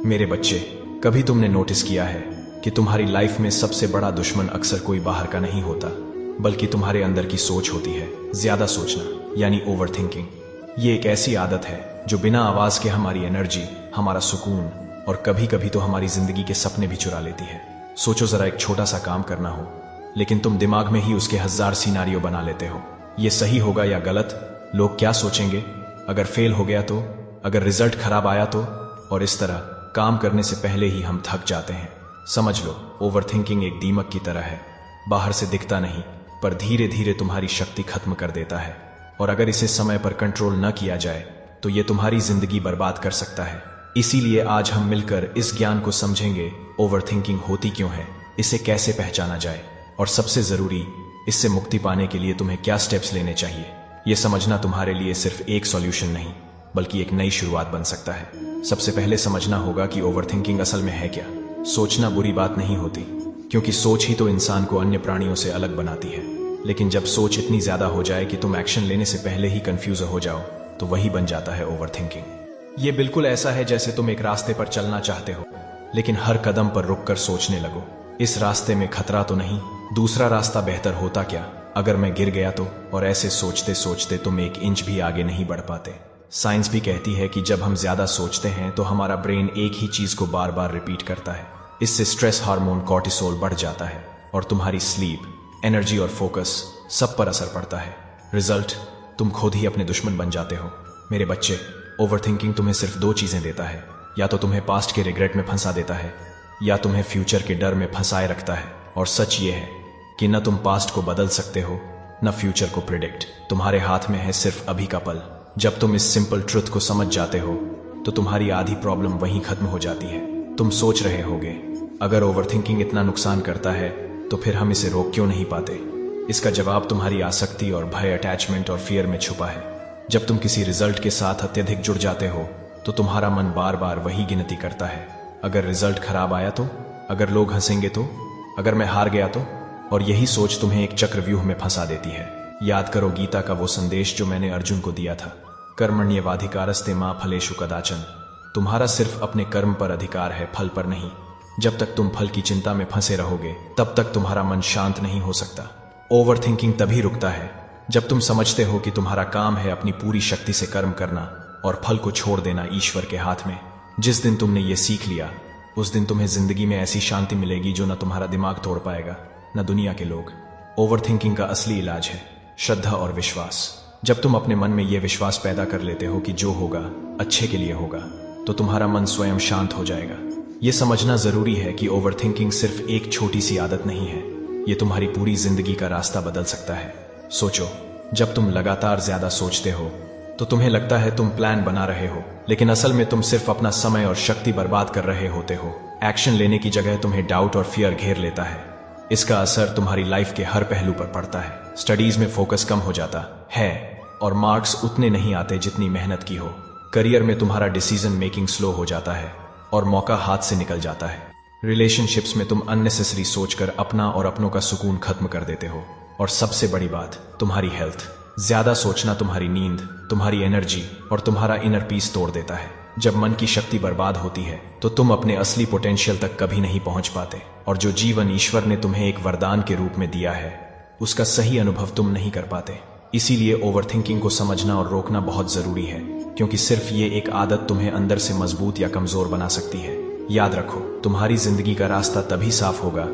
मेरे बच्चे, कभी तुमने नोटिस किया है कि तुम्हारी लाइफ में सबसे बड़ा दुश्मन अक्सर कोई बाहर का नहीं होता, बल्कि तुम्हारे अंदर की सोच होती है। ज्यादा सोचना यानी ओवर थिंकिंग। ये एक ऐसी आदत है जो बिना आवाज के हमारी एनर्जी, हमारा सुकून और कभी कभी तो हमारी जिंदगी के सपने भी चुरा लेती है। सोचो जरा, एक छोटा सा काम करना हो, लेकिन तुम दिमाग में ही उसके 1000 सिनारियो बना लेते हो। ये सही होगा या गलत, लोग क्या सोचेंगे, अगर फेल हो गया तो, अगर रिजल्ट खराब आया तो, और इस तरह काम करने से पहले ही हम थक जाते हैं। समझ लो, ओवर थिंकिंग एक दीमक की तरह है। बाहर से दिखता नहीं, पर धीरे धीरे तुम्हारी शक्ति खत्म कर देता है। और अगर इसे समय पर कंट्रोल न किया जाए तो ये तुम्हारी जिंदगी बर्बाद कर सकता है। इसीलिए आज हम मिलकर इस ज्ञान को समझेंगे, ओवर थिंकिंग होती क्यों है, इसे कैसे पहचाना जाए, और सबसे जरूरी, इससे मुक्ति पाने के लिए तुम्हें क्या स्टेप्स लेने चाहिए। यह समझना तुम्हारे लिए सिर्फ एक सॉल्यूशन नहीं, बल्कि एक नई शुरुआत बन सकता है। सबसे पहले समझना होगा कि ओवर थिंकिंग असल में है क्या। सोचना बुरी बात नहीं होती, क्योंकि सोच ही तो इंसान को अन्य प्राणियों से अलग बनाती है। लेकिन जब सोच इतनी ज्यादा हो जाए कि तुम एक्शन लेने से पहले ही कंफ्यूज हो जाओ, तो वही बन जाता है ओवर थिंकिंग। ये बिल्कुल ऐसा है जैसे तुम एक रास्ते पर चलना चाहते हो, लेकिन हर कदम पर रुककर सोचने लगो, इस रास्ते में खतरा तो नहीं, दूसरा रास्ता बेहतर होता क्या, अगर मैं गिर गया तो। और ऐसे सोचते सोचते तुम 1 इंच भी आगे नहीं बढ़ पाते। साइंस भी कहती है कि जब हम ज्यादा सोचते हैं तो हमारा ब्रेन एक ही चीज को बार बार रिपीट करता है। इससे स्ट्रेस हार्मोन कॉर्टिसोल बढ़ जाता है और तुम्हारी स्लीप, एनर्जी और फोकस सब पर असर पड़ता है। रिजल्ट, तुम खुद ही अपने दुश्मन बन जाते हो। मेरे बच्चे, ओवर थिंकिंग तुम्हें सिर्फ 2 चीजें देता है, या तो तुम्हें पास्ट के रिग्रेट में फंसा देता है, या तुम्हें फ्यूचर के डर में फंसाए रखता है। और सच ये है कि न तुम पास्ट को बदल सकते हो, न फ्यूचर को प्रिडिक्ट। तुम्हारे हाथ में है सिर्फ अभी का पल। जब तुम इस सिंपल ट्रुथ को समझ जाते हो तो तुम्हारी आधी प्रॉब्लम वहीं खत्म हो जाती है। तुम सोच रहे होगे, अगर ओवरथिंकिंग इतना नुकसान करता है तो फिर हम इसे रोक क्यों नहीं पाते। इसका जवाब तुम्हारी आसक्ति और भय, अटैचमेंट और फियर में छुपा है। जब तुम किसी रिजल्ट के साथ अत्यधिक जुड़ जाते हो तो तुम्हारा मन बार बार वही गिनती करता है। अगर रिजल्ट खराब आया तो, अगर लोग हंसेंगे तो, अगर मैं हार गया तो। और यही सोच तुम्हें एक चक्रव्यूह में फंसा देती है। याद करो गीता का वो संदेश जो मैंने अर्जुन को दिया था, कर्मण्येवाधिकारस्ते मा फलेषु कदाचन। तुम्हारा सिर्फ अपने कर्म पर अधिकार है, फल पर नहीं। जब तक तुम फल की चिंता में फंसे रहोगे तब तक तुम्हारा मन शांत नहीं हो सकता। ओवर थिंकिंग तभी रुकता है जब तुम समझते हो कि तुम्हारा काम है अपनी पूरी शक्ति से कर्म करना और फल को छोड़ देना ईश्वर के हाथ में। जिस दिन तुमने ये सीख लिया, उस दिन तुम्हें जिंदगी में ऐसी शांति मिलेगी जो न तुम्हारा दिमाग तोड़ पाएगा, न दुनिया के लोग। ओवर थिंकिंग का असली इलाज है श्रद्धा और विश्वास। जब तुम अपने मन में यह विश्वास पैदा कर लेते हो कि जो होगा अच्छे के लिए होगा, तो तुम्हारा मन स्वयं शांत हो जाएगा। यह समझना जरूरी है कि ओवर थिंकिंग सिर्फ एक छोटी सी आदत नहीं है, ये तुम्हारी पूरी जिंदगी का रास्ता बदल सकता है। सोचो, जब तुम लगातार ज्यादा सोचते हो तो तुम्हें लगता है तुम प्लान बना रहे हो, लेकिन असल में तुम सिर्फ अपना समय और शक्ति बर्बाद कर रहे होते हो। एक्शन लेने की जगह तुम्हें डाउट और फियर घेर लेता है। इसका असर तुम्हारी लाइफ के हर पहलू पर पड़ता है। स्टडीज में फोकस कम हो जाता है और मार्क्स उतने नहीं आते जितनी मेहनत की हो। करियर में तुम्हारा डिसीजन मेकिंग स्लो हो जाता है और मौका हाथ से निकल जाता है। रिलेशनशिप्स में तुम अननेसेसरी सोचकर अपना और अपनों का सुकून खत्म कर देते हो। और सबसे बड़ी बात, तुम्हारी हेल्थ। ज्यादा सोचना तुम्हारी नींद, तुम्हारी एनर्जी और तुम्हारा इनर पीस तोड़ देता है। जब मन की शक्ति बर्बाद होती है तो तुम अपने असली पोटेंशियल तक कभी नहीं पहुंच पाते, और जो जीवन ईश्वर ने तुम्हें एक वरदान के रूप में दिया है उसका सही अनुभव तुम नहीं कर पाते। इसीलिए ओवरथिंकिंग को समझना और रोकना बहुत जरूरी है, क्योंकि सिर्फ ये एक आदत तुम्हें अंदर से मजबूत या कमजोर बना सकती है। याद रखो, तुम्हारी जिंदगी का रास्ता तभी साफ होगा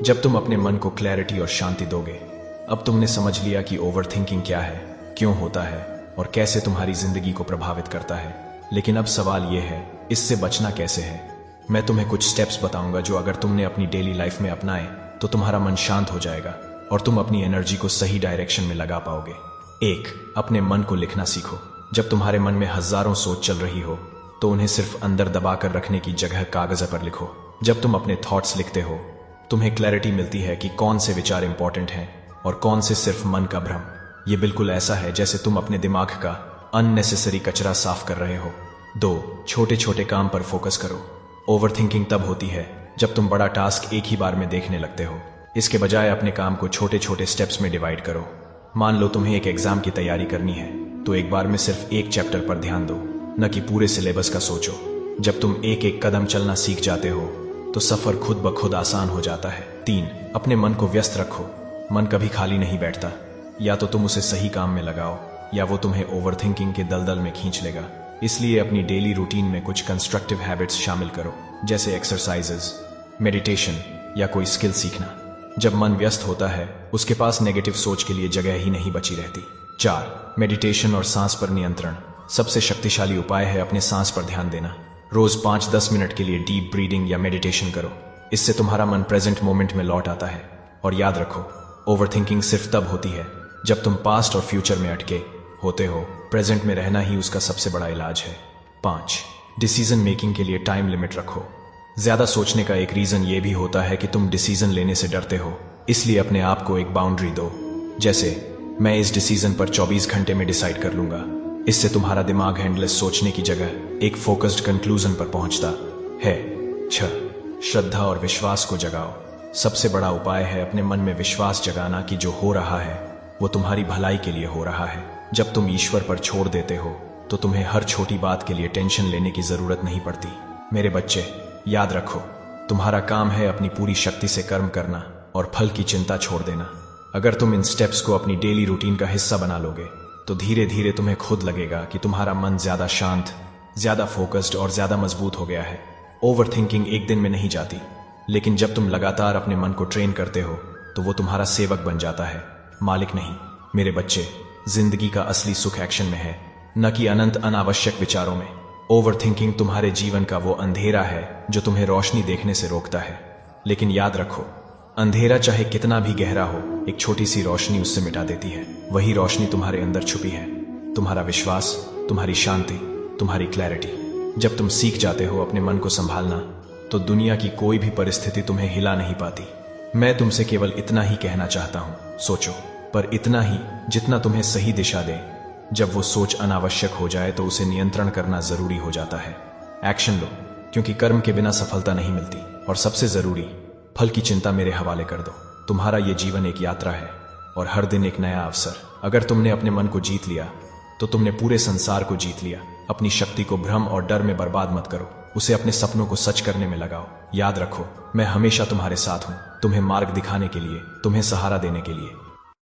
जब तुम अपने मन को क्लैरिटी और शांति दोगे। अब तुमने समझ लिया कि ओवरथिंकिंग क्या है, क्यों होता है और कैसे तुम्हारी जिंदगी को प्रभावित करता है। लेकिन अब सवाल यह है, इससे बचना कैसे है। मैं तुम्हें कुछ स्टेप्स बताऊंगा जो अगर तुमने अपनी डेली लाइफ में अपनाए तो तुम्हारा मन शांत हो जाएगा और तुम अपनी एनर्जी को सही डायरेक्शन में लगा पाओगे। 1. अपने मन को लिखना सीखो। जब तुम्हारे मन में हजारों सोच चल रही हो तो उन्हें सिर्फ अंदर दबा कर रखने की जगह कागज पर लिखो। जब तुम अपने थॉट्स लिखते हो तुम्हें क्लैरिटी मिलती है कि कौन से विचार इंपॉर्टेंट हैं और कौन से सिर्फ मन का भ्रम। ये बिल्कुल ऐसा है जैसे तुम अपने दिमाग का अननेसेसरी कचरा साफ कर रहे हो। 2. छोटे छोटे काम पर फोकस करो। ओवरथिंकिंग तब होती है जब तुम बड़ा टास्क एक ही बार में देखने लगते हो। इसके बजाय अपने काम को छोटे छोटे स्टेप्स में डिवाइड करो। मान लो तुम्हें एक एग्जाम की तैयारी करनी है, तो एक बार में सिर्फ एक चैप्टर पर ध्यान दो, न कि पूरे सिलेबस का सोचो। जब तुम एक एक कदम चलना सीख जाते हो तो सफर खुद ब खुद आसान हो जाता है। 3, अपने मन को व्यस्त रखो। मन कभी खाली नहीं बैठता। या तो तुम उसे सही काम में लगाओ या वो तुम्हें ओवरथिंकिंग के दलदल में खींच लेगा। इसलिए अपनी डेली रूटीन में कुछ कंस्ट्रक्टिव हैबिट्स शामिल करो, जैसे एक्सरसाइजेस, मेडिटेशन या कोई स्किल सीखना। जब मन व्यस्त होता है उसके पास नेगेटिव सोच के लिए जगह ही नहीं बची रहती। 4, मेडिटेशन और सांस पर नियंत्रण। सबसे शक्तिशाली उपाय है अपने सांस पर ध्यान देना। रोज 5-10 मिनट के लिए डीप ब्रीदिंग या मेडिटेशन करो। इससे तुम्हारा मन प्रेजेंट मोमेंट में लौट आता है। और याद रखो, ओवरथिंकिंग सिर्फ तब होती है जब तुम पास्ट और फ्यूचर में अटके होते हो। प्रेजेंट में रहना ही उसका सबसे बड़ा इलाज है। 5, डिसीजन मेकिंग के लिए टाइम लिमिट रखो। ज्यादा सोचने का एक रीजन ये भी होता है कि तुम डिसीजन लेने से डरते हो। इसलिए अपने आप को एक बाउंड्री दो, जैसे मैं इस डिसीजन पर 24 घंटे में डिसाइड कर लूंगा। इससे तुम्हारा दिमाग हैंडलेस सोचने की जगह एक फोकस्ड कंक्लूजन पर पहुंचता है। 6, श्रद्धा और विश्वास को जगाओ। सबसे बड़ा उपाय है अपने मन में विश्वास जगाना कि जो हो रहा है वो तुम्हारी भलाई के लिए हो रहा है। जब तुम ईश्वर पर छोड़ देते हो तो तुम्हें हर छोटी बात के लिए टेंशन लेने की जरूरत नहीं पड़ती। मेरे बच्चे, याद रखो, तुम्हारा काम है अपनी पूरी शक्ति से कर्म करना और फल की चिंता छोड़ देना। अगर तुम इन स्टेप्स को अपनी डेली रूटीन का हिस्सा बना लोगे तो धीरे धीरे तुम्हें खुद लगेगा कि तुम्हारा मन ज्यादा शांत, ज्यादा फोकस्ड और ज्यादा मजबूत हो गया है। ओवरथिंकिंग एक दिन में नहीं जाती, लेकिन जब तुम लगातार अपने मन को ट्रेन करते हो तो वो तुम्हारा सेवक बन जाता है, मालिक नहीं। मेरे बच्चे, जिंदगी का असली सुख एक्शन में है, न कि अनंत अनावश्यक विचारों में। ओवरथिंकिंग तुम्हारे जीवन का वो अंधेरा है जो तुम्हें रोशनी देखने से रोकता है। लेकिन याद रखो, अंधेरा चाहे कितना भी गहरा हो, एक छोटी सी रोशनी उससे मिटा देती है। वही रोशनी तुम्हारे अंदर छुपी है, तुम्हारा विश्वास, तुम्हारी शांति, तुम्हारी क्लैरिटी। जब तुम सीख जाते हो अपने मन को संभालना तो दुनिया की कोई भी परिस्थिति तुम्हें हिला नहीं पाती। मैं तुमसे केवल इतना ही कहना चाहता हूं, सोचो, पर इतना ही जितना तुम्हें सही दिशा दे। जब वो सोच अनावश्यक हो जाए तो उसे नियंत्रण करना जरूरी हो जाता है। एक्शन लो, क्योंकि कर्म के बिना सफलता नहीं मिलती। और सबसे जरूरी, फल की चिंता मेरे हवाले कर दो। तुम्हारा ये जीवन एक यात्रा है और हर दिन एक नया अवसर। अगर तुमने अपने मन को जीत लिया तो तुमने पूरे संसार को जीत लिया। अपनी शक्ति को भ्रम और डर में बर्बाद मत करो, उसे अपने सपनों को सच करने में लगाओ। याद रखो, मैं हमेशा तुम्हारे साथ हूं, तुम्हें मार्ग दिखाने के लिए, तुम्हें सहारा देने के लिए।